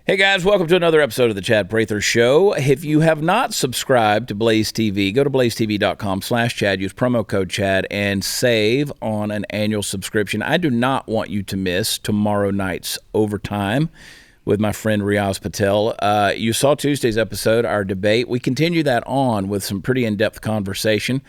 Hey guys, welcome to another episode of the Chad Prather Show. If you have not subscribed to Blaze TV, go to blazetv.com/Chad, use promo code Chad, and save on an annual subscription. I do not want you to miss tomorrow night's Overtime with my friend Riaz Patel. You saw Tuesday's episode, our debate. We continue that on with some pretty in-depth conversation,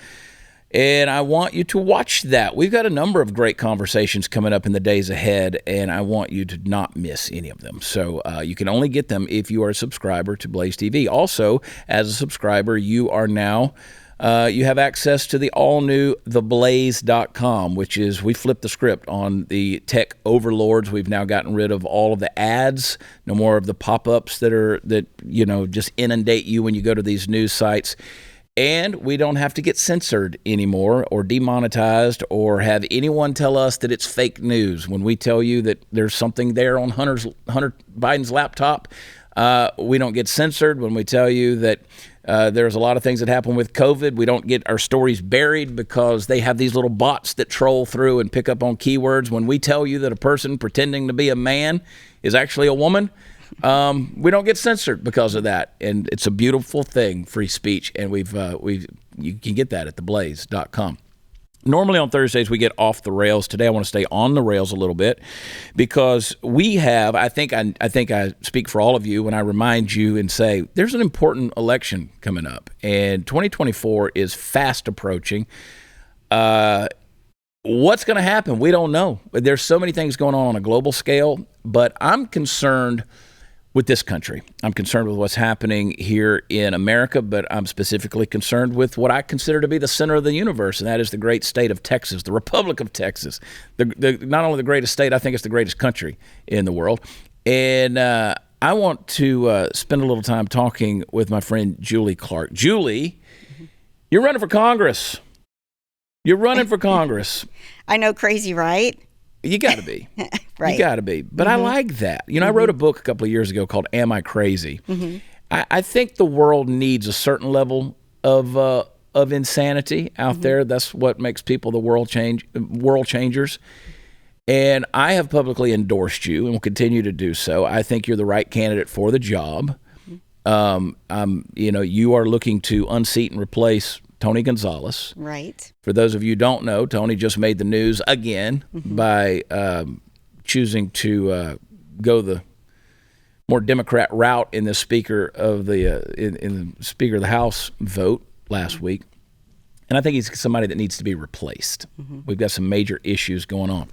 and I want you to watch that. We've got a number of great conversations coming up in the days ahead, and I want you to not miss any of them. So you can only get them if you are a subscriber to Blaze TV. Also, as a subscriber, you are now you have access to the all-new theblaze.com, which is, we flipped the script on the tech overlords. We've now gotten rid of all of the ads, no more of the pop-ups that just inundate you when you go to these news sites. And we don't have to get censored anymore or demonetized or have anyone tell us that it's fake news. When we tell you that there's something there on Hunter Biden's laptop, we don't get censored. When we tell you that there's a lot of things that happen with COVID, we don't get our stories buried because they have these little bots that troll through and pick up on keywords. When we tell you that a person pretending to be a man is actually a woman, we don't get censored because of that, and it's a beautiful thing, free speech, and you can get that at theblaze.com. Normally on Thursdays we get off the rails. Today I want to stay on the rails a little bit because we have, I think I speak for all of you when I remind you and say there's an important election coming up, and 2024 is fast approaching. What's going to happen? We don't know. There's so many things going on a global scale, but I'm concerned with this country. I'm concerned with what's happening here in America, but I'm specifically concerned with what I consider to be the center of the universe, and that is the great state of Texas, the Republic of Texas. Not only the greatest state, I think it's the greatest country in the world. And I want to spend a little time talking with my friend Julie Clark. Julie, you're running for Congress. You're running for Congress. I know, crazy, right? You got to be. Right. You got to be. But I like that. I wrote a book a couple of years ago called Am I Crazy? I think the world needs a certain level of insanity out there. That's what makes people the world changers. And I have publicly endorsed you and will continue to do so. I think you're the right candidate for the job. You are looking to unseat and replace Tony Gonzales. Right. For those of you who don't know, Tony just made the news again by choosing to go the more Democrat route in the Speaker of the Speaker of the House vote last week, and I think he's somebody that needs to be replaced. We've got some major issues going on.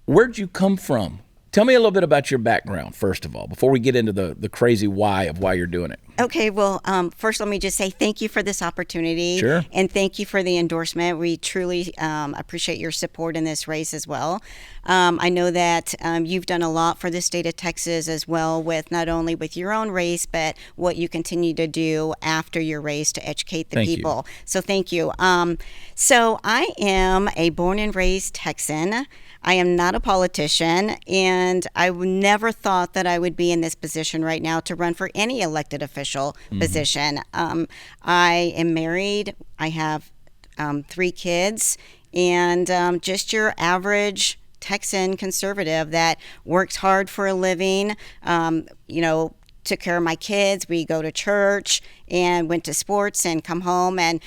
Where'd you come from? Tell me a little bit about your background, first of all, before we get into the crazy why of why you're doing it. Okay, well, first let me just say thank you for this opportunity. Sure. And thank you for the endorsement. We truly appreciate your support in this race as well. I know that you've done a lot for the state of Texas as well, with not only with your own race, but what you continue to do after your race to educate the people. So thank you. So I am a born and raised Texan. I am not a politician, and I never thought that I would be in this position right now to run for any elected official position. I am married. I have 3 kids, and just your average Texan conservative that works hard for a living, took care of my kids. We go to church and went to sports and come home and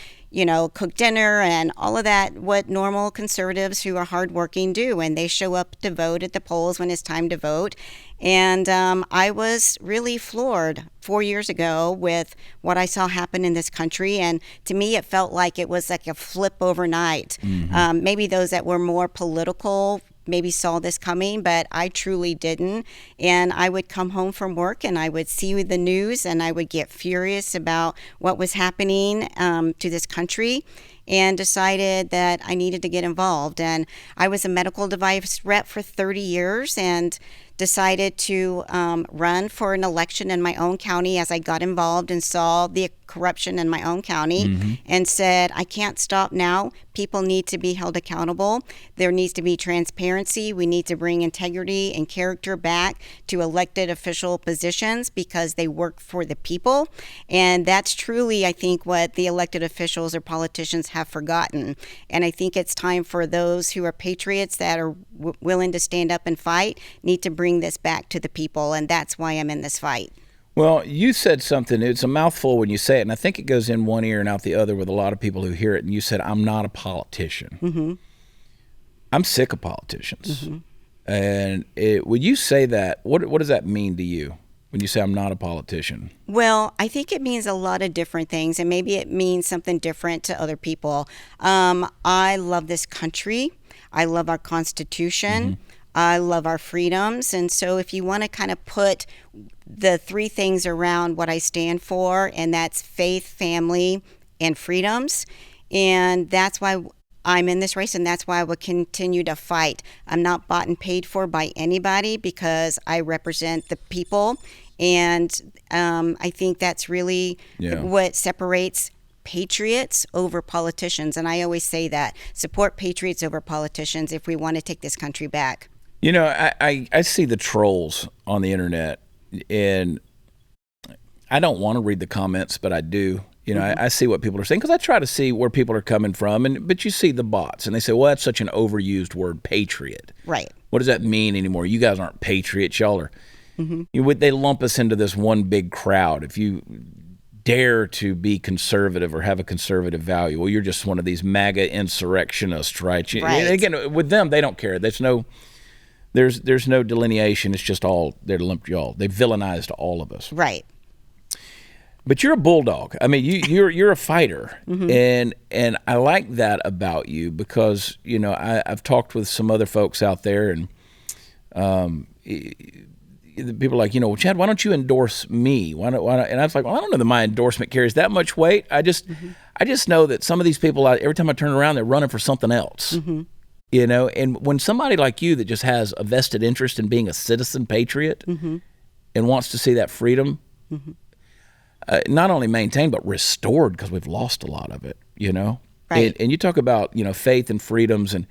cook dinner and all of that, what normal conservatives who are hardworking do. And they show up to vote at the polls when it's time to vote. And I was really floored 4 years ago with what I saw happen in this country. And to me, it felt like it was like a flip overnight. Maybe those that were more political maybe saw this coming, but I truly didn't. And I would come home from work and I would see the news and I would get furious about what was happening to this country, and decided that I needed to get involved. And I was a medical device rep for 30 years and decided to run for an election in my own county as I got involved and saw the corruption in my own county, and said, I can't stop now. People need to be held accountable. There needs to be transparency. We need to bring integrity and character back to elected official positions because they work for the people. And that's truly, I think, what the elected officials or politicians have forgotten. And I think it's time for those who are patriots that are willing to stand up and fight, need to bring bring this back to the people, and that's why I'm in this fight. Well, you said something, it's a mouthful when you say it, and I think it goes in one ear and out the other with a lot of people who hear it, and you said, I'm not a politician. Mm-hmm. I'm sick of politicians. Mm-hmm. And when you say that, what does that mean to you when you say I'm not a politician? Well, I think it means a lot of different things, and maybe it means something different to other people. I love this country. I love our Constitution. Mm-hmm. I love our freedoms. And so if you want to kind of put the three things around what I stand for, and that's faith, family, and freedoms. And that's why I'm in this race, and that's why I will continue to fight. I'm not bought and paid for by anybody because I represent the people. And I think that's really what separates patriots over politicians. And I always say that. Support patriots over politicians if we want to take this country back. You know, I see the trolls on the internet, and I don't want to read the comments, but I do. You know, mm-hmm. I see what people are saying because I try to see where people are coming from. But you see the bots, and they say, well, that's such an overused word, patriot. Right. What does that mean anymore? You guys aren't patriots. Y'all are. Mm-hmm. They lump us into this one big crowd. If you dare to be conservative or have a conservative value, well, you're just one of these MAGA insurrectionists, right? Right. Again, with them, they don't care. There's no delineation. It's just all they're lumped y'all. They villainized all of us. Right. But you're a bulldog. I mean, you're a fighter, mm-hmm. and I like that about you because you know I've talked with some other folks out there, and people are like, you know, well, Chad, why don't you endorse me? Why not? And I was like, well, I don't know that my endorsement carries that much weight. I just know that some of these people, every time I turn around, they're running for something else. Mm-hmm. You know, and when somebody like you that just has a vested interest in being a citizen patriot mm-hmm. and wants to see that freedom mm-hmm. not only maintained but restored, because we've lost a lot of it, you know. Right. And you talk about, you know, faith and freedoms, and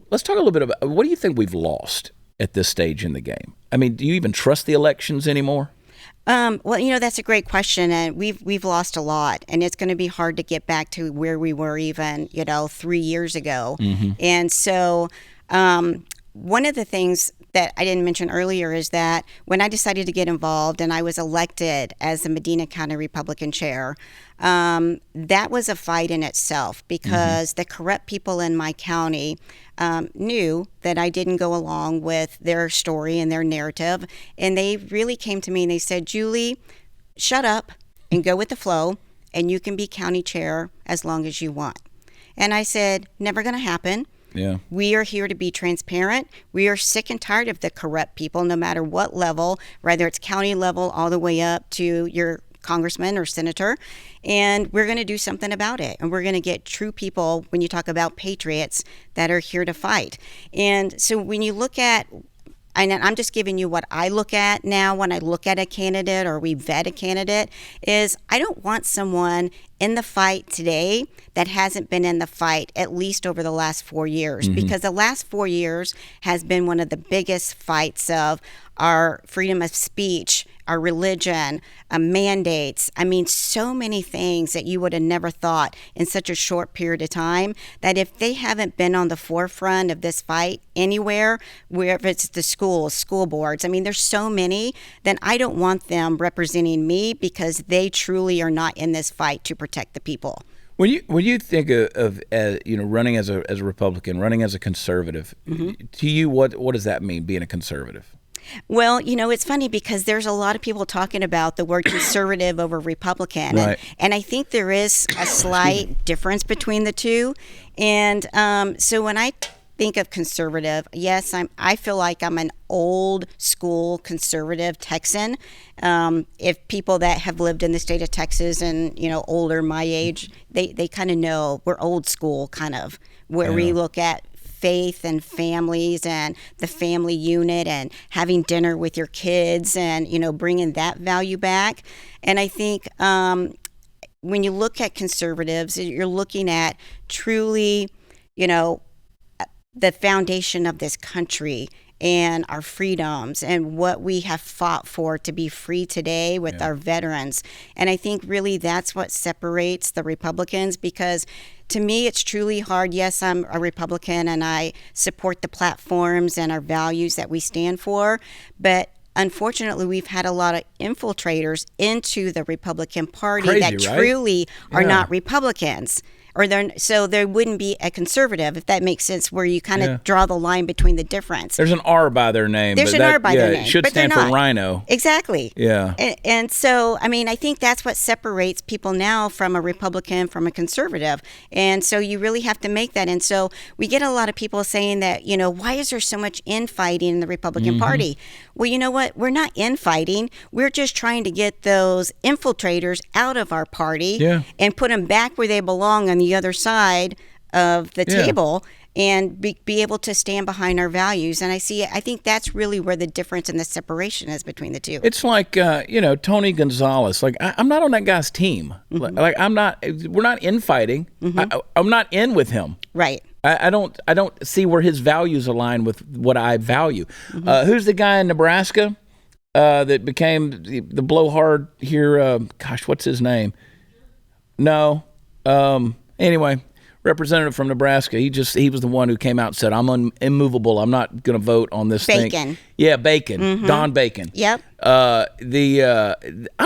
let's talk a little bit about what do you think we've lost at this stage in the game? I mean, do you even trust the elections anymore? Well, you know, that's a great question, and we've lost a lot, and it's going to be hard to get back to where we were even, 3 years ago. Mm-hmm. And so one of the things that I didn't mention earlier is that when I decided to get involved and I was elected as the Medina County Republican chair, that was a fight in itself because the corrupt people in my county knew that I didn't go along with their story and their narrative. And they really came to me and they said, Julie, shut up and go with the flow, and you can be county chair as long as you want. And I said, never going to happen. Yeah. We are here to be transparent. We are sick and tired of the corrupt people, no matter what level, whether it's county level all the way up to your congressman or senator, and we're going to do something about it. And we're going to get true people, when you talk about patriots, that are here to fight. And so when you look at, and I'm just giving you what I look at now when I look at a candidate or we vet a candidate, is I don't want someone in the fight today that hasn't been in the fight at least over the last 4 years, because the last 4 years has been one of the biggest fights of our freedom of speech, our religion, mandates. I mean, so many things that you would have never thought in such a short period of time, that if they haven't been on the forefront of this fight anywhere, wherever it's the schools, school boards, I mean, there's so many, then I don't want them representing me because they truly are not in this fight to protect the people. When you think of running as a Republican, running as a conservative, to you, what does that mean, being a conservative? Well, it's funny because there's a lot of people talking about the word conservative over Republican. Right. And I think there is a slight difference between the two. And so when I think of conservative, yes, I feel like I'm an old school conservative Texan. If people that have lived in the state of Texas and, older my age, they kind of know we're old school kind of, where we look at faith and families and the family unit and having dinner with your kids and, bringing that value back. And I think when you look at conservatives, you're looking at truly, the foundation of this country and our freedoms and what we have fought for to be free today with our veterans. And I think really that's what separates the Republicans, because to me, it's truly hard. Yes, I'm a Republican and I support the platforms and our values that we stand for, but unfortunately, we've had a lot of infiltrators into the Republican Party Crazy, that right? truly are not Republicans. So there wouldn't be a conservative, if that makes sense, where you kind of draw the line between the difference. There's an R by their name. There's an R by their name. It should but stand they're for not. Rhino. Exactly. Yeah. And so, I mean, I think that's what separates people now from a Republican, from a conservative. And so you really have to make that. And so we get a lot of people saying that, why is there so much infighting in the Republican Party? Well, you know what? We're not infighting. We're just trying to get those infiltrators out of our party and put them back where they belong on the other side of the table, and be able to stand behind our values. And I think that's really where the difference and the separation is between the two. It's like, Tony Gonzales. Like, I'm not on that guy's team. Like, we're not infighting. I'm not in with him. Right. I don't see where his values align with what I value. Who's the guy in Nebraska that became the blowhard here? What's his name? No. Anyway, representative from Nebraska. He was the one who came out and said, "I'm immovable. I'm not going to vote on this thing." Bacon. Yeah, Bacon. Don Bacon. Yep. I'm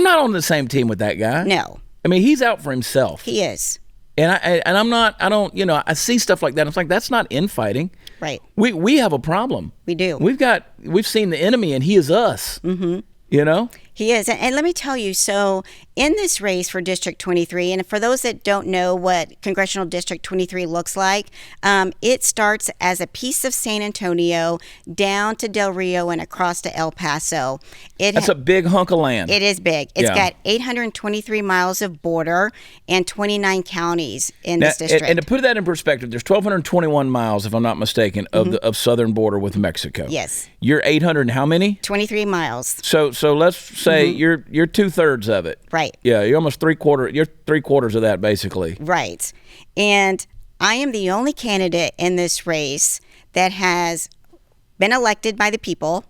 not on the same team with that guy. No. I mean, he's out for himself. He is. And I'm not. I don't. I see stuff like that. It's like, that's not infighting. Right. We have a problem. We do. We've seen the enemy, and he is us. He is. And let me tell you, so in this race for District 23, and for those that don't know what Congressional District 23 looks like, it starts as a piece of San Antonio down to Del Rio and across to El Paso. That's a big hunk of land. It is big. It's got 823 miles of border and 29 counties in this district. And to put that in perspective, there's 1,221 miles, if I'm not mistaken, of southern border with Mexico. Yes. You're 800 and how many? 23 miles. So let's say you're 2/3 of it. Right. Yeah, you're almost 3/4. You're 3/4 of that, basically. Right. And I am the only candidate in this race that has been elected by the people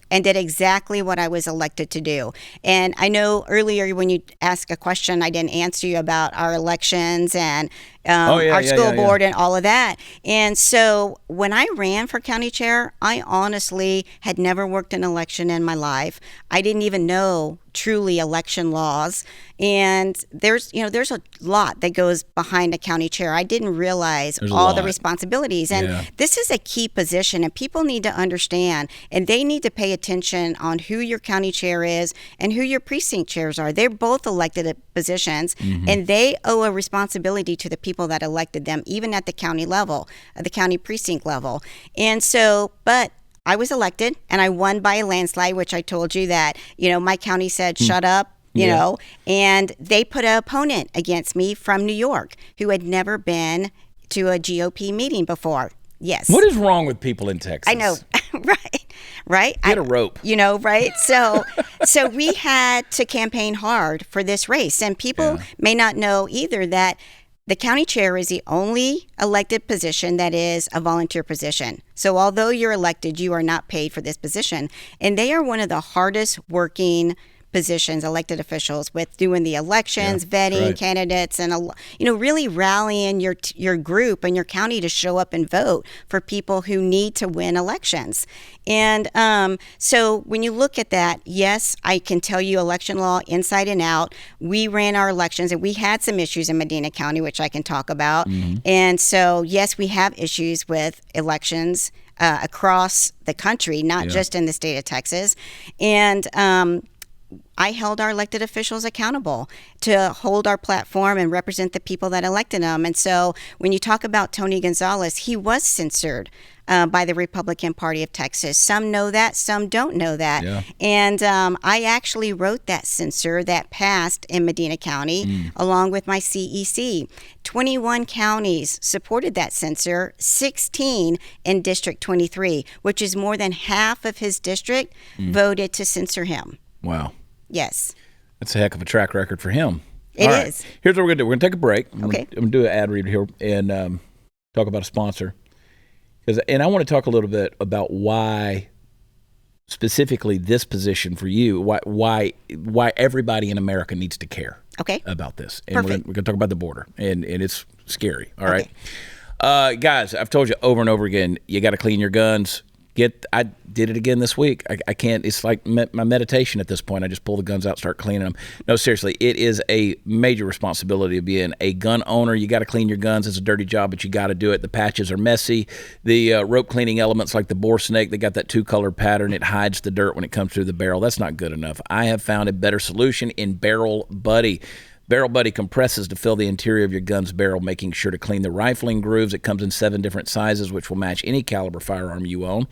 and did exactly what I was elected to do. And I know earlier when you asked a question, I didn't answer you about our elections and our school board and all of that. And so when I ran for county chair, I honestly had never worked an election in my life. I didn't even know truly election laws. And there's a lot that goes behind a county chair. I didn't realize all the responsibilities. And this is a key position, and people need to understand, and they need to pay attention on who your county chair is and who your precinct chairs are. They're both elected positions, and they owe a responsibility to the people that elected them, even at the county level, the county precinct level. And so, but I was elected, and I won by a landslide, which I told you that, my county said, shut up, and they put an opponent against me from New York who had never been to a GOP meeting before. Yes. What is wrong with people in Texas? I know. Right. Get a rope. Right. So we had to campaign hard for this race, and people may not know either that the county chair is the only elected position that is a volunteer position. So although you're elected, you are not paid for this position, and they are one of the hardest working positions, elected officials, with doing the elections, vetting candidates, and really rallying your group and your county to show up and vote for people who need to win elections. And so when you look at that, yes, I can tell you election law inside and out. We ran our elections, and we had some issues in Medina County, which I can talk about. And so, yes, we have issues with elections across the country, not just in the state of Texas. And I held our elected officials accountable to hold our platform and represent the people that elected them. And so when you talk about Tony Gonzales, he was censored by the Republican Party of Texas. Some know that, some don't know that. And I actually wrote that censure that passed in Medina County along with my CEC. 21 counties supported that censure, 16 in District 23, which is more than half of his district voted to censor him. Wow. Yes. That's a heck of a track record for him. It is. Here's what we're going to do. We're going to take a break. Okay. I'm going to do an ad read here and talk about a sponsor. And I want to talk a little bit about why specifically this position for you, why everybody in America needs to care about this. And we're going to talk about the border, and it's scary. All right. Guys, I've told you over and over again, you got to clean your guns. I did it again this week. I can't. It's like my meditation at this point. I just pull the guns out, start cleaning them. No, seriously, it is a major responsibility of being a gun owner. You got to clean your guns. It's a dirty job, but you got to do it. The patches are messy. The rope cleaning elements, like the bore snake, they got that 2-color pattern. It hides the dirt when it comes through the barrel. That's not good enough. I have found a better solution in Barrel Buddy. Barrel Buddy compresses to fill the interior of your gun's barrel, making sure to clean the rifling grooves. It comes in 7 different sizes, which will match any caliber firearm you own.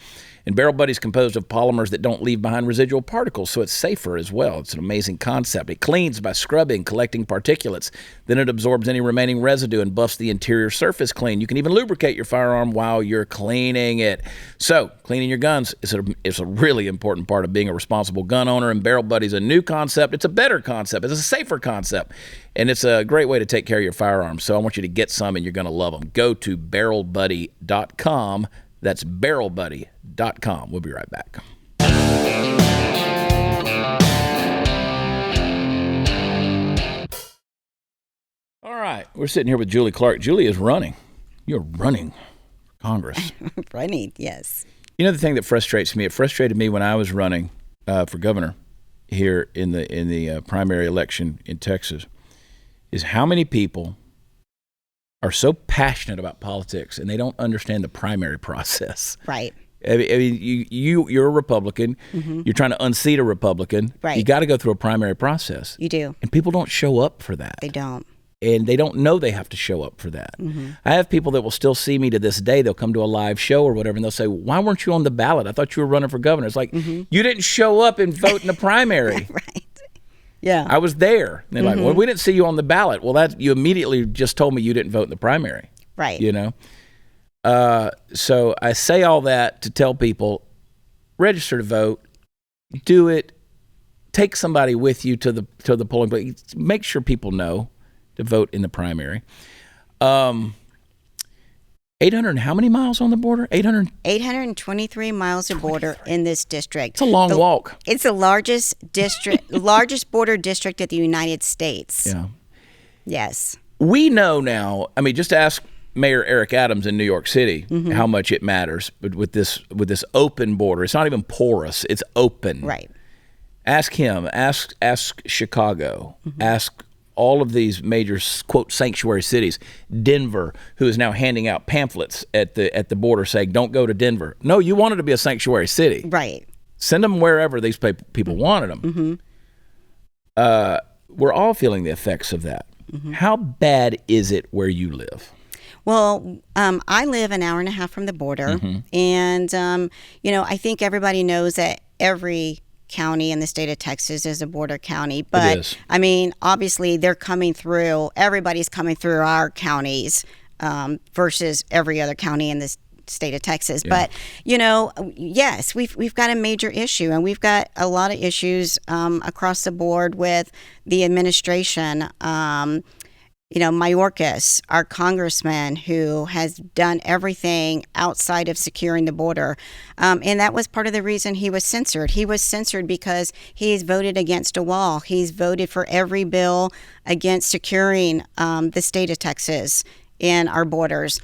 And Barrel Buddy is composed of polymers that don't leave behind residual particles, so it's safer as well. It's an amazing concept. It cleans by scrubbing, collecting particulates. Then it absorbs any remaining residue and buffs the interior surface clean. You can even lubricate your firearm while you're cleaning it. So, cleaning your guns is a really important part of being a responsible gun owner, and Barrel Buddy is a new concept. It's a better concept. It's a safer concept, and it's a great way to take care of your firearms. So I want you to get some, and you're going to love them. Go to barrelbuddy.com. That's barrelbuddy.com. We'll be right back. All right. We're sitting here with Julie Clark. Julie is running. You're running for Congress. Running, yes. You know the thing that frustrates me? It frustrated me when I was running for governor here in the primary election in Texas, is how many people are so passionate about politics and they don't understand the primary process. Right. I mean, you're a Republican. Mm-hmm. You're trying to unseat a Republican. Right. You got to go through a primary process. You do. And people don't show up for that. They don't. And they don't know they have to show up for that. Mm-hmm. I have people that will still see me to this day. They'll come to a live show or whatever, and they'll say, why weren't you on the ballot? I thought you were running for governor. It's like, you didn't show up and vote in the primary. Right. Yeah. I was there. And they're like, well, we didn't see you on the ballot. Well, you immediately just told me you didn't vote in the primary. Right. You know? So I say all that to tell people, register to vote, do it, take somebody with you to the polling place. Make sure people know to vote in the primary. 800, how many miles on the border? 823 miles of border in this district. It's a long walk. It's the largest largest border district of the United States. Yeah. Yes. We know now, I mean, just ask Mayor Eric Adams in New York City how much it matters with this open border. It's not even porous, it's open. Right. Ask him, ask Chicago, ask all of these major, quote, sanctuary cities. Denver, who is now handing out pamphlets at the border saying, don't go to Denver. No, you wanted to be a sanctuary city. Right. Send them wherever these people wanted them. We're all feeling the effects of that. How bad is it where you live? Well, I live an hour and a half from the border. And, I think everybody knows that every county in the state of Texas is a border county, but I mean, obviously they're coming through, everybody's coming through our counties versus every other county in this state of Texas. Yeah. But, yes, we've got a major issue, and we've got a lot of issues across the board with the administration. Mayorkas, our congressman, who has done everything outside of securing the border. And that was part of the reason he was censored. He was censored because he's voted against a wall. He's voted for every bill against securing the state of Texas in our borders.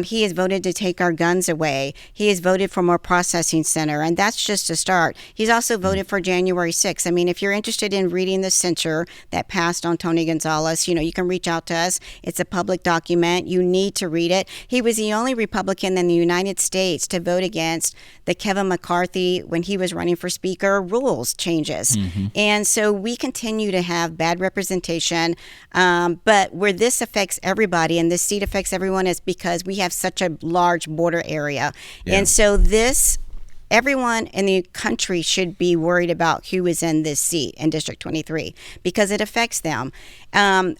He has voted to take our guns away. He has voted for more processing center, and that's just a start. He's also voted for January 6th. I mean, if you're interested in reading the censure that passed on Tony Gonzales, you can reach out to us. It's a public document. You need to read it. He was the only Republican in the United States to vote against the Kevin McCarthy, when he was running for speaker, rules changes. And so we continue to have bad representation, but where this affects everybody, and this seat affects everyone, is because we have such a large border area. Yeah. And so everyone in the country should be worried about who is in this seat in District 23 because it affects them.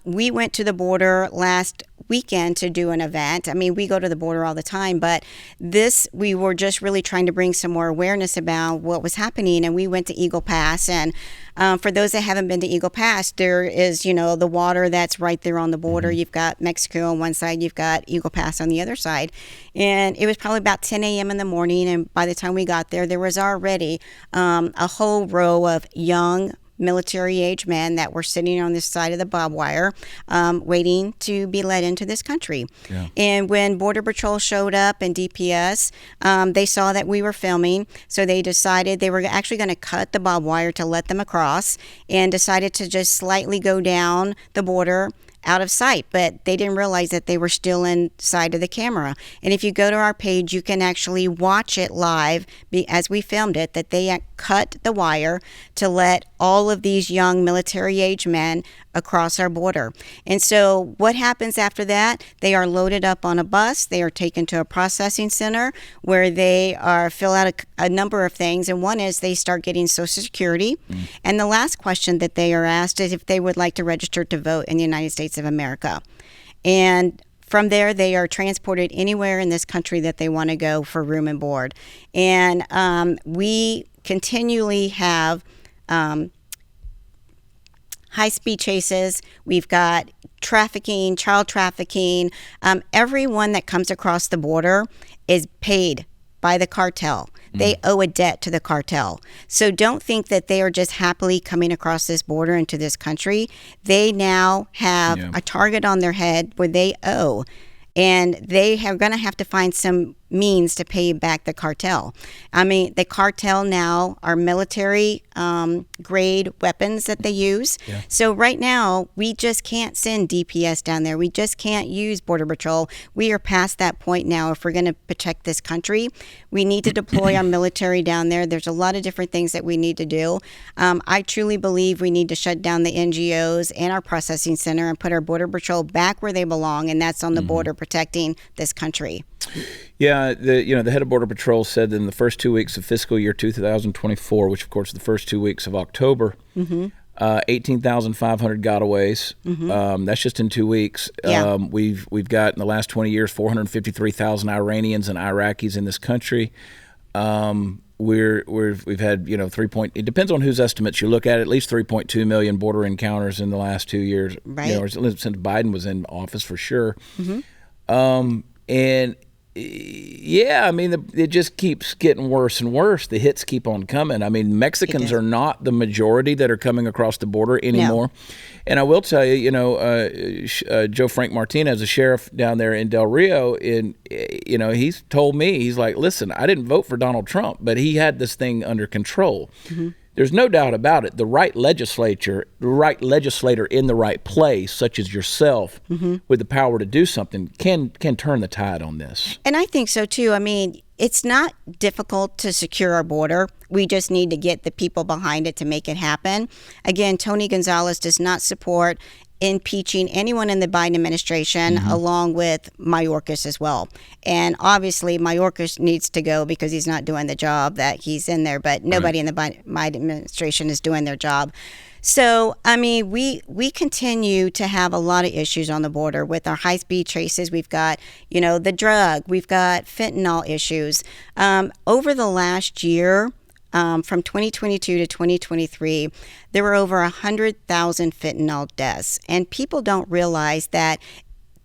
We went to the border last weekend to do an event. I mean, we go to the border all the time, but we were just really trying to bring some more awareness about what was happening. And we went to Eagle Pass, and for those that haven't been to Eagle Pass, there is, the water that's right there on the border. You've got Mexico on one side, you've got Eagle Pass on the other side. And it was probably about 10 a.m. in the morning. And by the time we got there was already a whole row of young military-age men that were sitting on this side of the barbed wire waiting to be let into this country. Yeah. And when Border Patrol showed up and DPS, they saw that we were filming, so they decided they were actually going to cut the barbed wire to let them across, and decided to just slightly go down the border out of sight, but they didn't realize that they were still inside of the camera. And if you go to our page, you can actually watch it live as we filmed it, that they cut the wire to let all of these young military-age men across our border. And so what happens after that? They are loaded up on a bus. They are taken to a processing center where they fill out a number of things. And one is they start getting Social Security. And the last question that they are asked is if they would like to register to vote in the United States of America. And from there, they are transported anywhere in this country that they want to go for room and board. And we continually have high-speed chases. We've got trafficking, child trafficking. Everyone that comes across the border is paid by the cartel. They owe a debt to the cartel. So don't think that they are just happily coming across this border into this country. They now have a target on their head where they owe. And they are going to have to find some means to pay back the cartel. I mean, the cartel now are military grade weapons that they use. Yeah. So right now, we just can't send DPS down there. We just can't use Border Patrol. We are past that point now. If we're going to protect this country, we need to deploy our military down there. There's a lot of different things that we need to do. I truly believe we need to shut down the NGOs and our processing center and put our Border Patrol back where they belong, and that's on the border protecting this country. Yeah, the head of Border Patrol said that in the first 2 weeks of fiscal year 2024, which of course is the first 2 weeks of October, 18,500 gotaways. That's just in 2 weeks. Yeah. We've got in the last 20 years 453,000 Iranians and Iraqis in this country. We've had it depends on whose estimates you look at least 3.2 million border encounters in the last 2 years. Right. Since Biden was in office for sure. And yeah, I mean, it just keeps getting worse and worse. The hits keep on coming. I mean, Mexicans are not the majority that are coming across the border anymore. No. And I will tell you, Joe Frank Martinez, a sheriff down there in Del Rio, he's told me, he's like, listen, I didn't vote for Donald Trump, but he had this thing under control. There's no doubt about it. The right legislator in the right place, such as yourself, with the power to do something, can turn the tide on this. And I think so, too. I mean, it's not difficult to secure our border. We just need to get the people behind it to make it happen. Again, Tony Gonzales does not support impeaching anyone in the Biden administration, along with Mayorkas as well. And obviously, Mayorkas needs to go because he's not doing the job that he's in there, but nobody in the Biden administration is doing their job. So, I mean, we continue to have a lot of issues on the border with our high-speed chases. We've got, the drug. We've got fentanyl issues. Over the last year, from 2022 to 2023, there were over 100,000 fentanyl deaths. And people don't realize that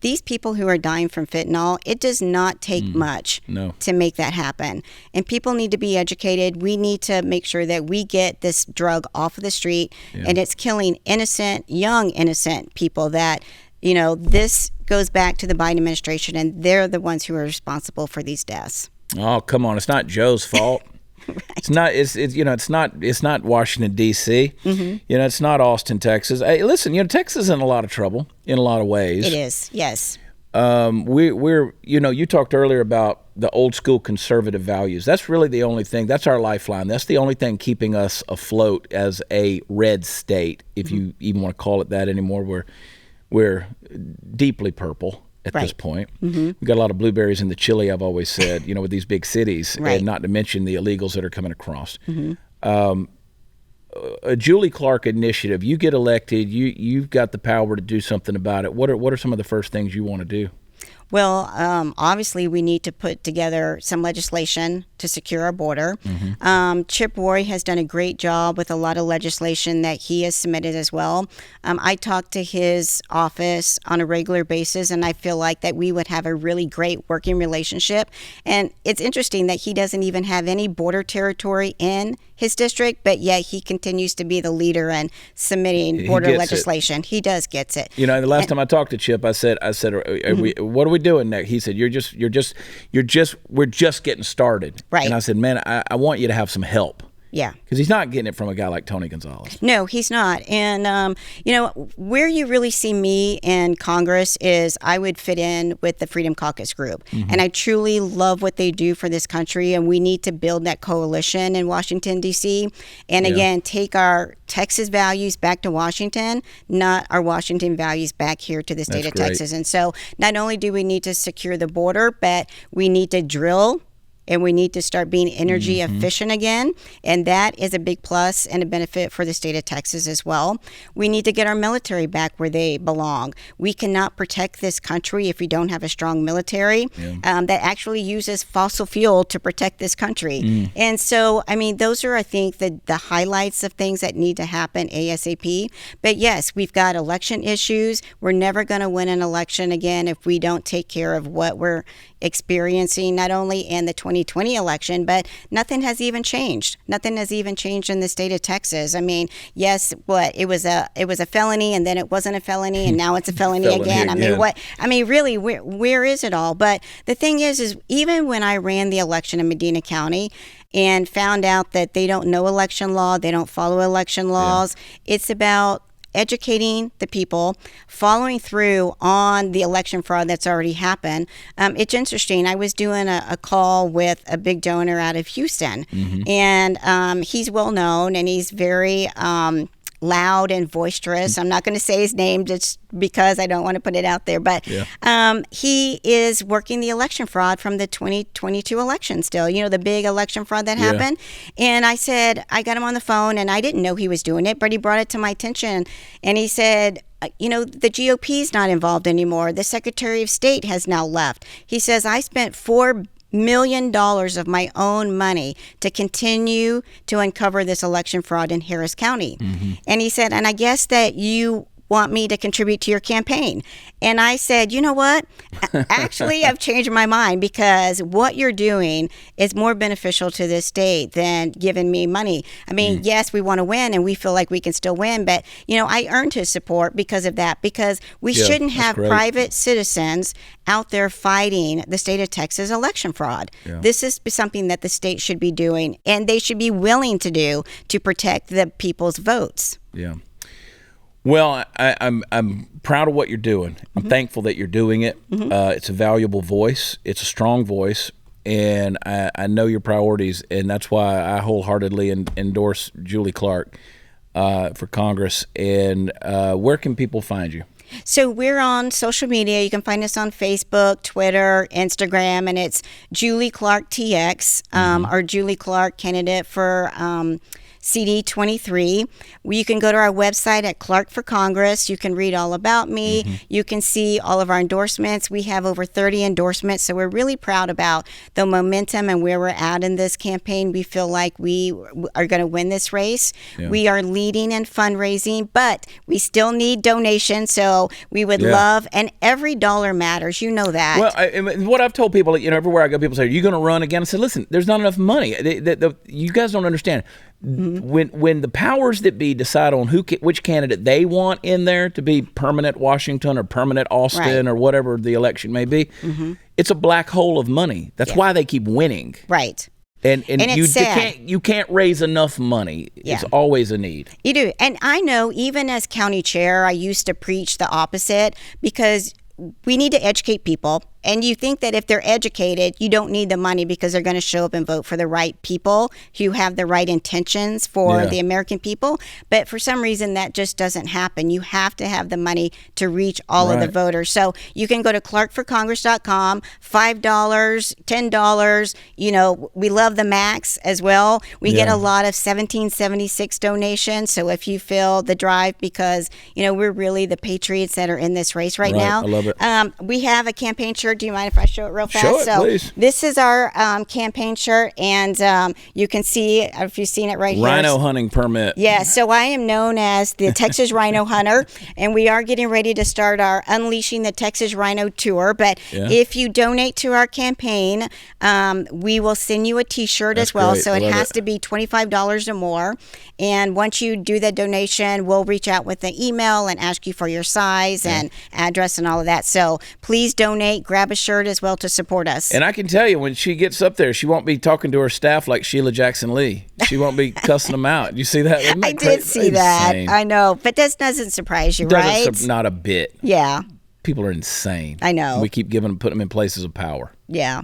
these people who are dying from fentanyl, it does not take much to make that happen. And people need to be educated. We need to make sure that we get this drug off of the street, and it's killing young innocent people that, this goes back to the Biden administration, and they're the ones who are responsible for these deaths. Oh, come on. It's not Joe's fault. Right. It's not Washington D.C. It's not Austin, Texas. Hey, listen, Texas is in a lot of trouble in a lot of ways. It is, yes. We're you talked earlier about the old school conservative values. That's really the only thing. That's our lifeline. That's the only thing keeping us afloat as a red state, if you even want to call it that anymore. We're deeply purple at this point. We've got a lot of blueberries in the chili, I've always said, with these big cities, and not to mention the illegals that are coming across. a Julie Clark initiative. You get elected, you've got the power to do something about it. What are some of the first things you want to do? Well, obviously, we need to put together some legislation to secure our border. Chip Roy has done a great job with a lot of legislation that he has submitted as well. I talk to his office on a regular basis, and I feel like that we would have a really great working relationship. And it's interesting that he doesn't even have any border territory in his district, but yet he continues to be the leader in submitting border legislation. He does gets it. You know, the last time I talked to Chip, I said, what are we doing next? He said, we're just getting started. Right. And I said, man, I want you to have some help. Yeah. Because he's not getting it from a guy like Tony Gonzales. No, he's not. And, where you really see me in Congress is I would fit in with the Freedom Caucus group. And I truly love what they do for this country. And we need to build that coalition in Washington, D.C. And again, take our Texas values back to Washington, not our Washington values back here to the state of Texas. And so not only do we need to secure the border, but we need to drill. And we need to start being energy efficient again. And that is a big plus and a benefit for the state of Texas as well. We need to get our military back where they belong. We cannot protect this country if we don't have a strong military that actually uses fossil fuel to protect this country. And so, I mean, those are, I think, the highlights of things that need to happen ASAP. But yes, we've got election issues. We're never going to win an election again if we don't take care of what we're experiencing, not only in the 2020 election, but nothing has even changed. Nothing has even changed in the state of Texas. I mean, yes, it was a felony, and then it wasn't a felony, and now it's a felony again. I mean, really, where is it all? But the thing is even when I ran the election in Medina County and found out that they don't know election law, they don't follow election laws, it's about educating the people, following through on the election fraud that's already happened. It's interesting. I was doing a call with a big donor out of Houston, and he's well known, and he's very loud and boisterous. I'm not going to say his name just because I don't want to put it out there, but he is working the election fraud from the 2022 election still, the big election fraud that happened. And I said, I got him on the phone, and I didn't know he was doing it, but he brought it to my attention, and he said, the GOP is not involved anymore. The Secretary of State has now left. He says, I spent $4 million of my own money to continue to uncover this election fraud in Harris County. And he said, and I guess that you want me to contribute to your campaign. And I said, you know what? Actually, I've changed my mind, because what you're doing is more beneficial to this state than giving me money. I mean, yes, we want to win, and we feel like we can still win, but, I earned his support because of that, because we shouldn't have private citizens out there fighting the state of Texas election fraud. This is something that the state should be doing, and they should be willing to do to protect the people's votes. Well, I'm proud of what you're doing. I'm thankful that you're doing it. It's a valuable voice. It's a strong voice. And I know your priorities, and that's why I wholeheartedly endorse Julie Clark for Congress. And where can people find you? So we're on social media. You can find us on Facebook, Twitter, Instagram, and it's Julie Clark TX, or Julie Clark candidate for CD 23. You can go to our website at Clark for Congress. You can read all about me. You can see all of our endorsements. We have over 30 endorsements, so we're really proud about the momentum and where we're at in this campaign. We feel like we are going to win this race. We are leading in fundraising, but we still need donations, so we would love, and every dollar matters. You know that. Well, what I've told people, everywhere I go, people say, are you going to run again? I said, listen, there's not enough money. You guys don't understand. When the powers that be decide on which candidate they want in there to be permanent Washington or permanent Austin or whatever the election may be, it's a black hole of money. That's why they keep winning. Right. And you can't raise enough money. It's always a need. You do. And I know, even as county chair, I used to preach the opposite, because we need to educate people. And you think that if they're educated, you don't need the money because they're going to show up and vote for the right people who have the right intentions for the American people. But for some reason, that just doesn't happen. You have to have the money to reach all of the voters. So you can go to clarkforcongress.com, $5, $10. You know, we love the max as well. We get a lot of 1776 donations. So if you feel the drive, because, you know, we're really the patriots that are in this race right now. I love it. We have a campaign shirt. Do you mind if I show it real fast? Show it, please. This is our campaign shirt, and you can see, if you've seen it right here. Rhino hunting permit. Yeah, so I am known as the Texas Rhino Hunter, and we are getting ready to start our Unleashing the Texas Rhino Tour. But if you donate to our campaign, we will send you a T-shirt as well. Great. So it has to be $25 or more. And once you do the donation, we'll reach out with an email and ask you for your size and address and all of that. So please donate, grab a shirt as well to support us. And I can tell you, when she gets up there, she won't be talking to her staff like Sheila Jackson Lee. She won't be cussing them out. You see that? I did see that. I know. But that doesn't surprise you, right? Not a bit. Yeah. People are insane. I know. We keep putting them in places of power. Yeah.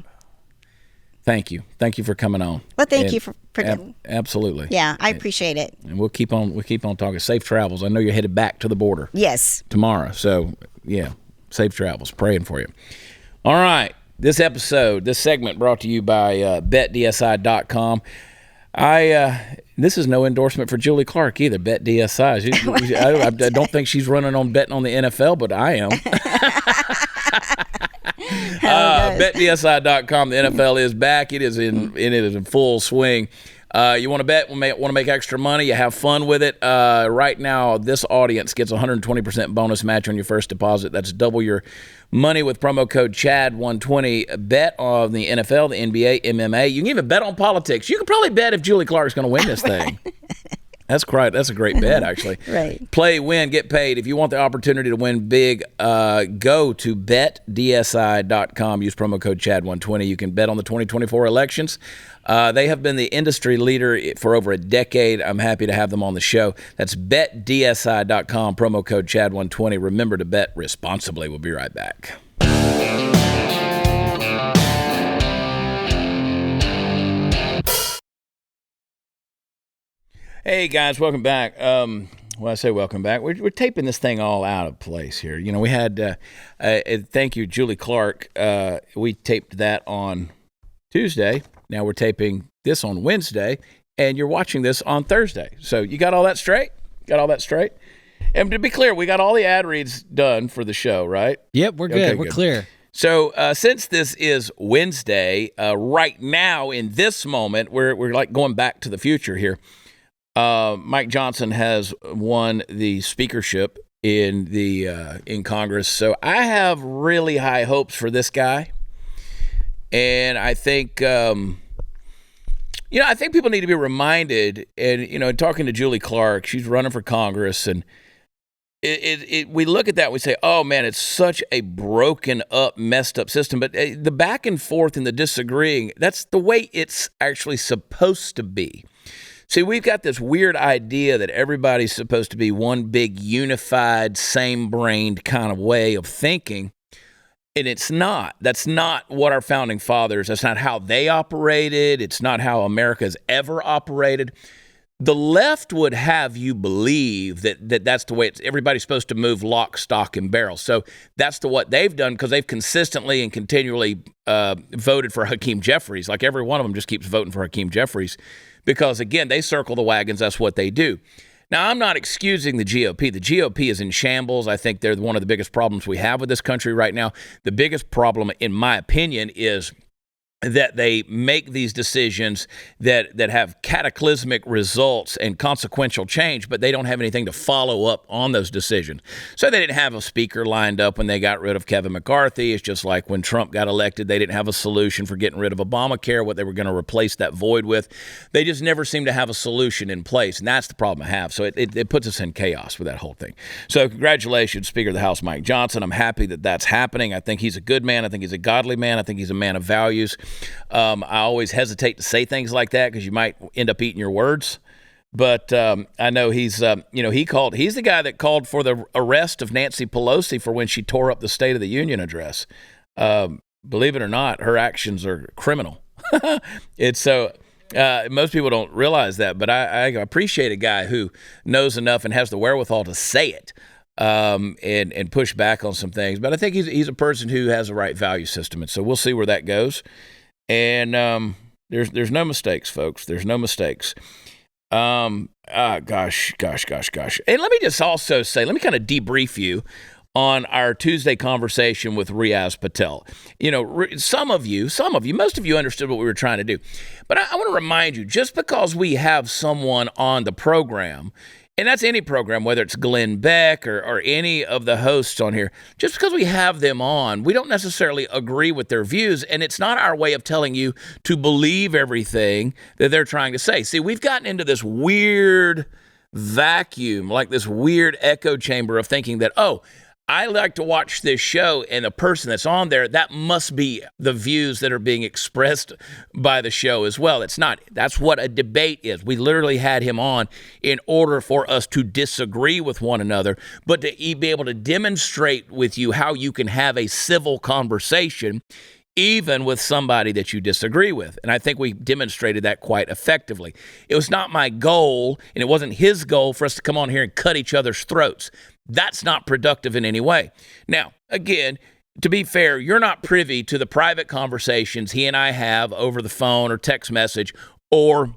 Thank you. Thank you for coming on. Well, thank you for absolutely. Yeah, I appreciate it. And we'll keep on talking. Safe travels. I know you're headed back to the border. Yes. Tomorrow. So, yeah, safe travels. Praying for you. All right. This segment brought to you by betdsi.com. This is no endorsement for Julie Clark either, BetDSI. I don't think she's running on betting on the NFL, but I am. BetDSI.com. The NFL is back. It is in full swing. You want to bet, want to make extra money, you have fun with it. Right now, this audience gets 120% bonus match on your first deposit. That's double your money with promo code CHAD120. Bet on the NFL, the NBA, MMA. You can even bet on politics. You can probably bet if Julie Clark's going to win this thing. That's a great bet, actually. Right. Play, win, get paid. If you want the opportunity to win big, go to betdsi.com. Use promo code CHAD120. You can bet on the 2024 elections. They have been the industry leader for over a decade. I'm happy to have them on the show. That's betdsi.com, promo code CHAD120. Remember to bet responsibly. We'll be right back. Hey, guys, welcome back. I say welcome back. We're taping this thing all out of place here. You know, we had, thank you, Julie Clark. We taped that on Tuesday. Now we're taping this on Wednesday, and you're watching this on Thursday. So you got all that straight? And to be clear, we got all the ad reads done for the show, right? Yep, we're good. Okay, we're clear. So since this is Wednesday, right now in this moment, we're like going back to the future here. Mike Johnson has won the speakership in Congress, so I have really high hopes for this guy, and I think I think people need to be reminded. And talking to Julie Clark, she's running for Congress, and we look at that, we say, oh man, it's such a broken up, messed up system. But the back and forth and the disagreeing, that's the way it's actually supposed to be. See, we've got this weird idea that everybody's supposed to be one big, unified, same-brained kind of way of thinking, and it's not. That's not what our founding fathers, that's not how they operated. It's not how America's ever operated. The left would have you believe that that's the way everybody's supposed to move lock, stock, and barrel. So that's what they've done, because they've consistently and continually voted for Hakeem Jeffries. Like every one of them just keeps voting for Hakeem Jeffries. Because, again, they circle the wagons. That's what they do. Now, I'm not excusing the GOP. The GOP is in shambles. I think they're one of the biggest problems we have with this country right now. The biggest problem, in my opinion, is that they make these decisions that have cataclysmic results and consequential change, but they don't have anything to follow up on those decisions. So they didn't have a speaker lined up when they got rid of Kevin McCarthy. It's just like when Trump got elected, they didn't have a solution for getting rid of Obamacare, what they were going to replace that void with. They just never seem to have a solution in place, and that's the problem I have. So it puts us in chaos with that whole thing. So congratulations, Speaker of the House Mike Johnson. I'm happy that that's happening. I think he's a good man. I think he's a godly man. I think he's a man of values. I always hesitate to say things like that because you might end up eating your words. But I know he's the guy that called for the arrest of Nancy Pelosi for when she tore up the State of the Union address. believe it or not, her actions are criminal. It's so most people don't realize that, but I appreciate a guy who knows enough and has the wherewithal to say it and push back on some things. But I think he's a person who has the right value system, and so we'll see where that goes. And there's no mistakes, folks. There's no mistakes. Gosh. And let me just also say, let me kind of debrief you on our Tuesday conversation with Riaz Patel. You know, some of you, most of you understood what we were trying to do. But I want to remind you, just because we have someone on the program, and that's any program, whether it's Glenn Beck or any of the hosts on here, just because we have them on, we don't necessarily agree with their views, and it's not our way of telling you to believe everything that they're trying to say. See, we've gotten into this weird vacuum, like this weird echo chamber of thinking that, oh, I like to watch this show, and the person that's on there, that must be the views that are being expressed by the show as well. It's not. That's what a debate is. We literally had him on in order for us to disagree with one another, but to be able to demonstrate with you how you can have a civil conversation even with somebody that you disagree with. And I think we demonstrated that quite effectively. It was not my goal, and it wasn't his goal for us to come on here and cut each other's throats. That's not productive in any way. Now, again, to be fair, you're not privy to the private conversations he and I have over the phone or text message or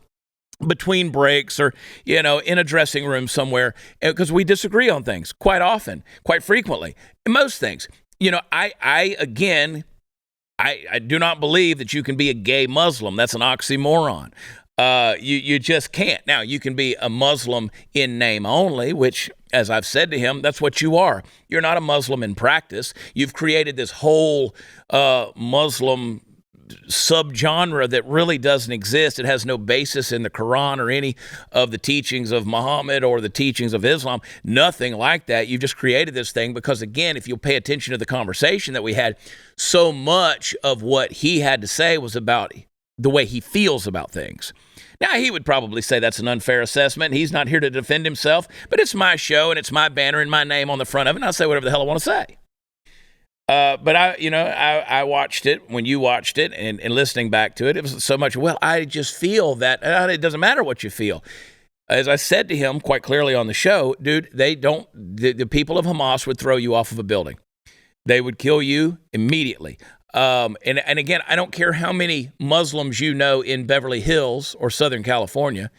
between breaks or, you know, in a dressing room somewhere, because we disagree on things quite often, quite frequently. Most things. You know, I do not believe that you can be a gay Muslim. That's an oxymoron. You just can't. Now, you can be a Muslim in name only, which, as I've said to him, that's what you are. You're not a Muslim in practice. You've created this whole Muslim subgenre that really doesn't exist. It has no basis in the Quran or any of the teachings of Muhammad or the teachings of Islam. Nothing like that. You just created this thing because, again, if you'll pay attention to the conversation that we had, so much of what he had to say was about the way he feels about things. Now, he would probably say that's an unfair assessment. He's not here to defend himself, but it's my show and it's my banner and my name on the front of it, and I'll say whatever the hell I want to say. But I watched it when you watched it and listening back to it. It was so much, well, I just feel that it doesn't matter what you feel. As I said to him quite clearly on the show, dude, the people of Hamas would throw you off of a building. They would kill you immediately. And again, I don't care how many Muslims you know in Beverly Hills or Southern California.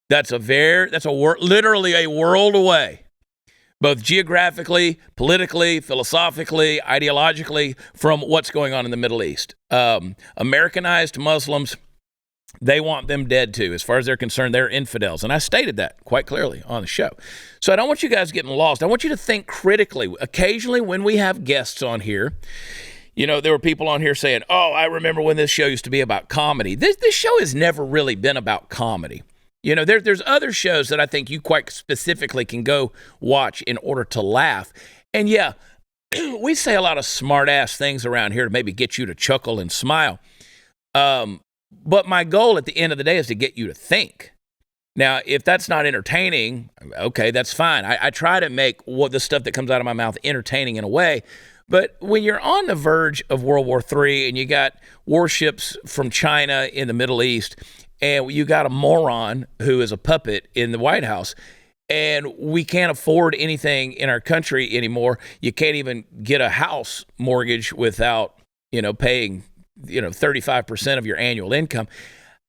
Literally a world away, both geographically, politically, philosophically, ideologically, from what's going on in the Middle East. Americanized Muslims, they want them dead too. As far as they're concerned, they're infidels. And I stated that quite clearly on the show. So I don't want you guys getting lost. I want you to think critically. Occasionally when we have guests on here, you know, there were people on here saying, oh, I remember when this show used to be about comedy. This show has never really been about comedy. You know, there's other shows that I think you quite specifically can go watch in order to laugh. And yeah, we say a lot of smart-ass things around here to maybe get you to chuckle and smile. But my goal at the end of the day is to get you to think. Now, if that's not entertaining, okay, that's fine. I try to make the stuff that comes out of my mouth entertaining in a way. But when you're on the verge of World War III and you got warships from China in the Middle East, and you got a moron who is a puppet in the White House, and we can't afford anything in our country anymore. You can't even get a house mortgage without, paying, 35% of your annual income.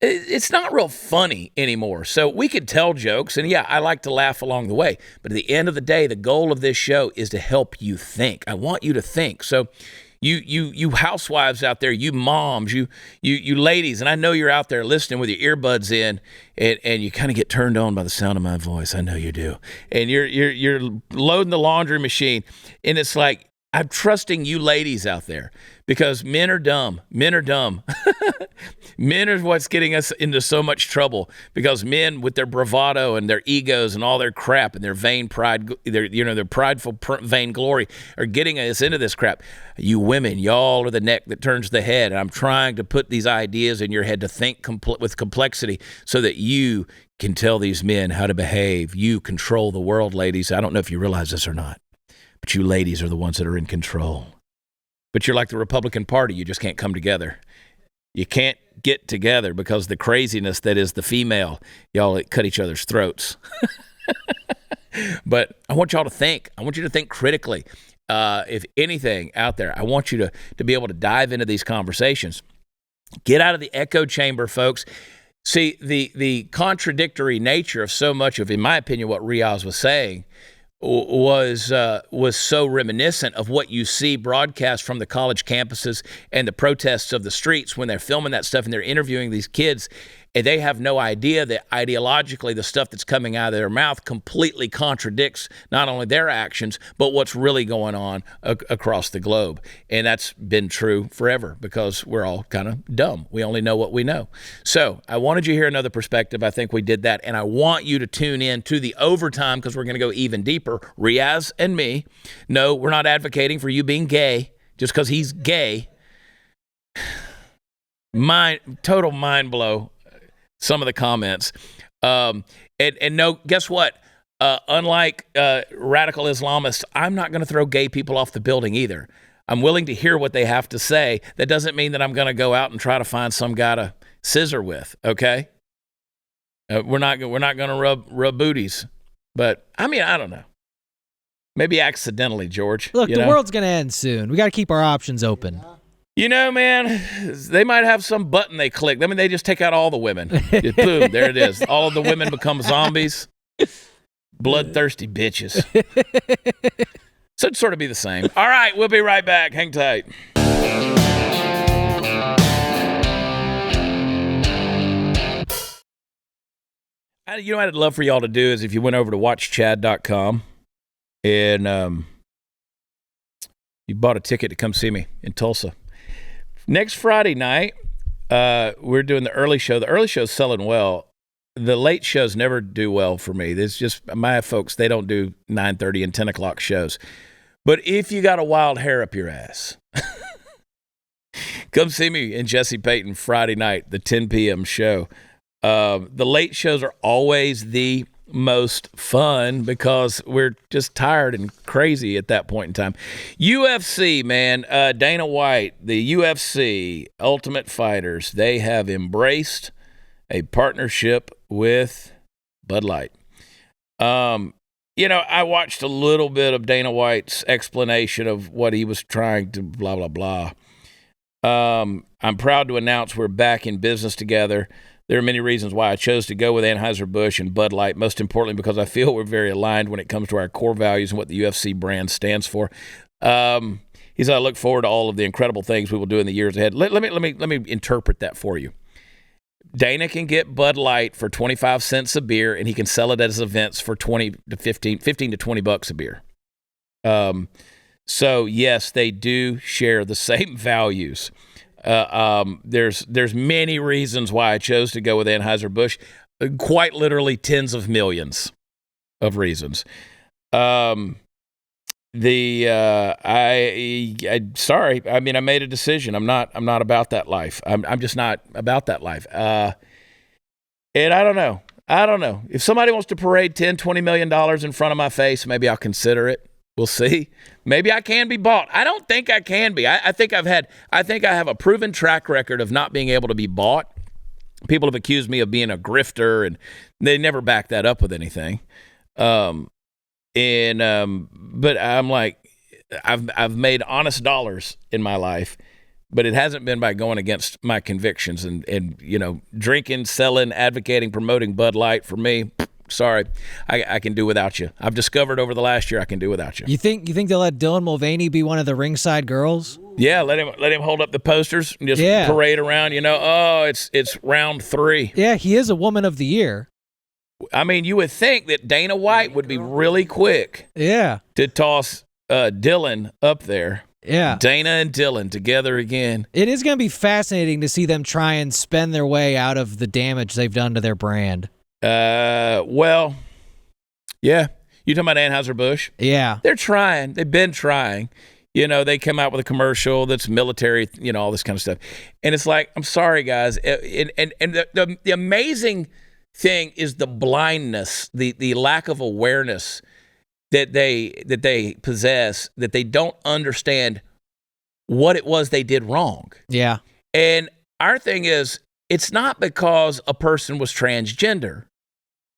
It's not real funny anymore. So we could tell jokes, and yeah, I like to laugh along the way. But at the end of the day, the goal of this show is to help you think. I want you to think. So you housewives out there, you moms, you ladies, and I know you're out there listening with your earbuds in, and you kind of get turned on by the sound of my voice. I know you do. And you're loading the laundry machine, and it's like, I'm trusting you ladies out there because men are dumb. Men are dumb. Men are what's getting us into so much trouble because men with their bravado and their egos and all their crap and their vain pride, their prideful vainglory are getting us into this crap. You women, y'all are the neck that turns the head. And I'm trying to put these ideas in your head to think with complexity so that you can tell these men how to behave. You control the world, ladies. I don't know if you realize this or not. But you ladies are the ones that are in control. But you're like the Republican Party. You just can't come together. You can't get together because the craziness that is the female, y'all cut each other's throats. But I want y'all to think. I want you to think critically. If anything out there, I want you to be able to dive into these conversations. Get out of the echo chamber, folks. See, the contradictory nature of so much of, in my opinion, what Riaz was saying was so reminiscent of what you see broadcast from the college campuses and the protests of the streets when they're filming that stuff and they're interviewing these kids, and they have no idea that ideologically the stuff that's coming out of their mouth completely contradicts not only their actions, but what's really going on across the globe. And that's been true forever because we're all kind of dumb. We only know what we know. So I wanted you to hear another perspective. I think we did that. And I want you to tune in to the overtime because we're going to go even deeper. Riaz and me. No, we're not advocating for you being gay just because he's gay. Total mind blow. Some of the comments. And no, guess what? Unlike radical Islamists, I'm not going to throw gay people off the building either. I'm willing to hear what they have to say. That doesn't mean that I'm going to go out and try to find some guy to scissor with, okay? We're not going to rub booties. But, I mean, I don't know. Maybe accidentally, George. Look, the world's going to end soon. We got to keep our options open. You know, man, they might have some button they click. I mean, they just take out all the women. Just, boom, there it is. All of the women become zombies. Bloodthirsty bitches. So it'd sort of be the same. All right, we'll be right back. Hang tight. You know what I'd love for y'all to do is if you went over to watchchad.com and you bought a ticket to come see me in Tulsa. Next Friday night, we're doing the early show. The early show's selling well. The late shows never do well for me. There's just my folks, they don't do 9:30 and 10 o'clock shows. But if you got a wild hair up your ass, come see me and Jesse Payton Friday night, the 10 p.m. show. The late shows are always the most fun because we're just tired and crazy at that point in time. UFC, man, Dana White, the UFC Ultimate Fighters, they have embraced a partnership with Bud Light. You know, I watched a little bit of Dana White's explanation of what he was trying to blah, blah, blah. I'm proud to announce we're back in business together. There are many reasons why I chose to go with Anheuser-Busch and Bud Light, most importantly because I feel we're very aligned when it comes to our core values and what the UFC brand stands for. He said, I look forward to all of the incredible things we will do in the years ahead. Let me interpret that for you. Dana can get Bud Light for 25 cents a beer, and he can sell it at his events for 15 to $20 a beer. So, yes, they do share the same values. There's many reasons why I chose to go with Anheuser-Busch, quite literally tens of millions of reasons. Sorry. I mean, I made a decision. I'm not about that life. I'm just not about that life. And I don't know. If somebody wants to parade $10-20 million in front of my face, maybe I'll consider it. We'll see. Maybe I can be bought. I don't think I can be. I think I have a proven track record of not being able to be bought. People have accused me of being a grifter, and they never back that up with anything. But I'm like, I've made honest dollars in my life, but it hasn't been by going against my convictions and you know, drinking, selling, advocating, promoting Bud Light. For me, sorry, I can do without you. I've discovered over the last year I can do without you. You think they'll let Dylan Mulvaney be one of the ringside girls? Yeah, let him hold up the posters and just parade around. You know, oh, it's round 3. Yeah, he is a Woman of the Year. I mean, you would think that Dana White would be really quick. Yeah. To toss Dylan up there. Yeah. Dana and Dylan together again. It is going to be fascinating to see them try and spend their way out of the damage they've done to their brand. Well, yeah. You talking about Anheuser-Busch? Yeah. They're trying. They've been trying. You know, they come out with a commercial that's military, you know, all this kind of stuff. And it's like, I'm sorry, guys. And the amazing thing is the blindness, the lack of awareness that they possess, that they don't understand what it was they did wrong. Yeah. And our thing is, it's not because a person was transgender.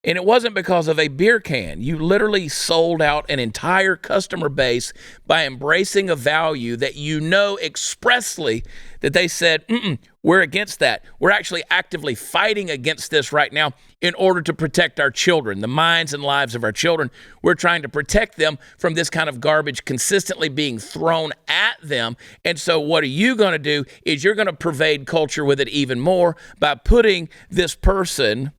And it wasn't because of a beer can. You literally sold out an entire customer base by embracing a value that you know expressly that they said, we're against that. We're actually actively fighting against this right now in order to protect our children, the minds and lives of our children. We're trying to protect them from this kind of garbage consistently being thrown at them. And so what are you going to do is you're going to pervade culture with it even more by putting this person,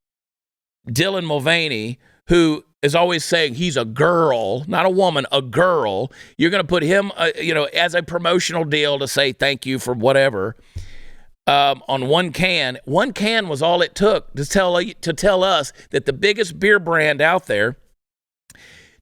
Dylan Mulvaney, who is always saying he's a girl, not a woman, a girl. You're going to put him, as a promotional deal to say thank you for whatever on one can. One can was all it took to tell us that the biggest beer brand out there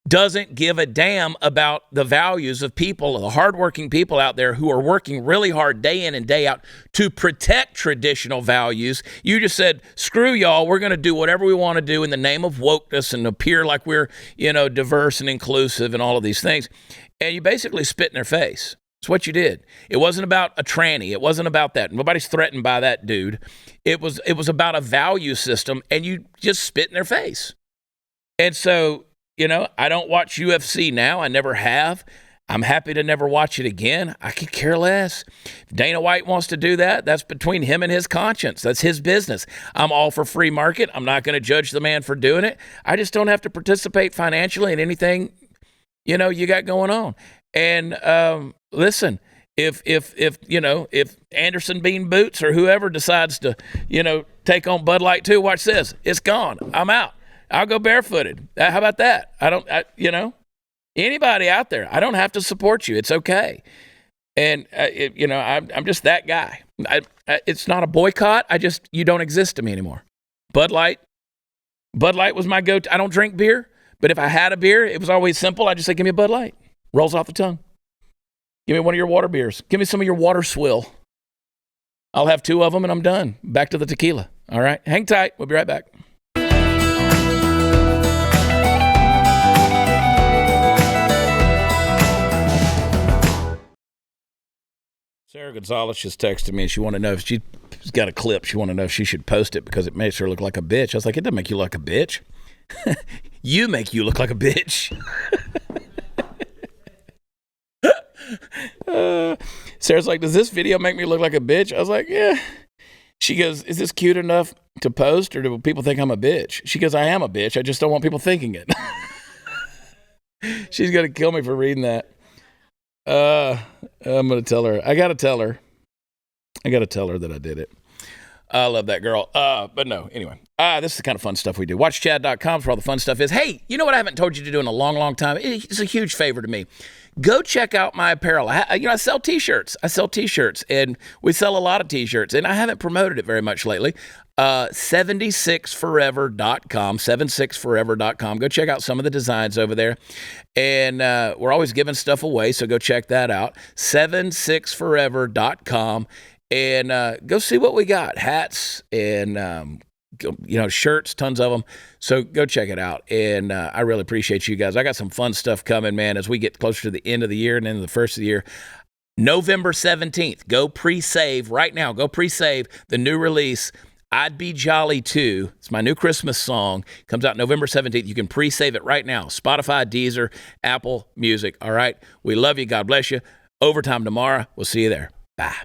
doesn't give a damn about the values of people, the hardworking people out there who are working really hard day in and day out to protect traditional values. You just said, screw y'all, we're going to do whatever we want to do in the name of wokeness and appear like we're, diverse and inclusive and all of these things. And you basically spit in their face. It's what you did. It wasn't about a tranny. It wasn't about that. Nobody's threatened by that dude. It was about a value system, and you just spit in their face. And so, I don't watch UFC now. I never have. I'm happy to never watch it again. I could care less. If Dana White wants to do that, that's between him and his conscience. That's his business. I'm all for free market. I'm not going to judge the man for doing it. I just don't have to participate financially in anything, you got going on. And listen, if Anderson Bean Boots or whoever decides to, take on Bud Light too, watch this. It's gone. I'm out. I'll go barefooted. How about that? Anybody out there, I don't have to support you. It's okay. And, I'm just that guy. It's not a boycott. You don't exist to me anymore. Bud Light was my go-to. I don't drink beer, but if I had a beer, it was always simple. I just say, give me a Bud Light. Rolls off the tongue. Give me one of your water beers. Give me some of your water swill. I'll have 2 of them and I'm done. Back to the tequila. All right. Hang tight. We'll be right back. Sarah Gonzales just texted me and she wanted to know if she's got a clip. She wanted to know if she should post it because it makes her look like a bitch. I was like, it doesn't make you look like a bitch. You make you look like a bitch. Sarah's like, does this video make me look like a bitch? I was like, yeah. She goes, is this cute enough to post or do people think I'm a bitch? She goes, I am a bitch. I just don't want people thinking it. She's going to kill me for reading that. I'm going to tell her. I got to tell her that I did it. I love that girl. But no, anyway. This is the kind of fun stuff we do. WatchChad.com for all the fun stuff is. Hey, you know what I haven't told you to do in a long, long time? It's a huge favor to me. Go check out my apparel. I sell T-shirts. And we sell a lot of T-shirts, and I haven't promoted it very much lately. 76forever.com, 76forever.com. Go check out some of the designs over there. And we're always giving stuff away, so go check that out. 76forever.com. And go see what we got. Hats and shirts, tons of them. So go check it out. And I really appreciate you guys. I got some fun stuff coming, man, as we get closer to the end of the year and into the first of the year. November 17th, go pre-save right now. Go pre-save the new release, I'd Be Jolly Too. It's my new Christmas song. Comes out November 17th. You can pre-save it right now. Spotify, Deezer, Apple Music. All right. We love you. God bless you. Overtime tomorrow. We'll see you there. Bye.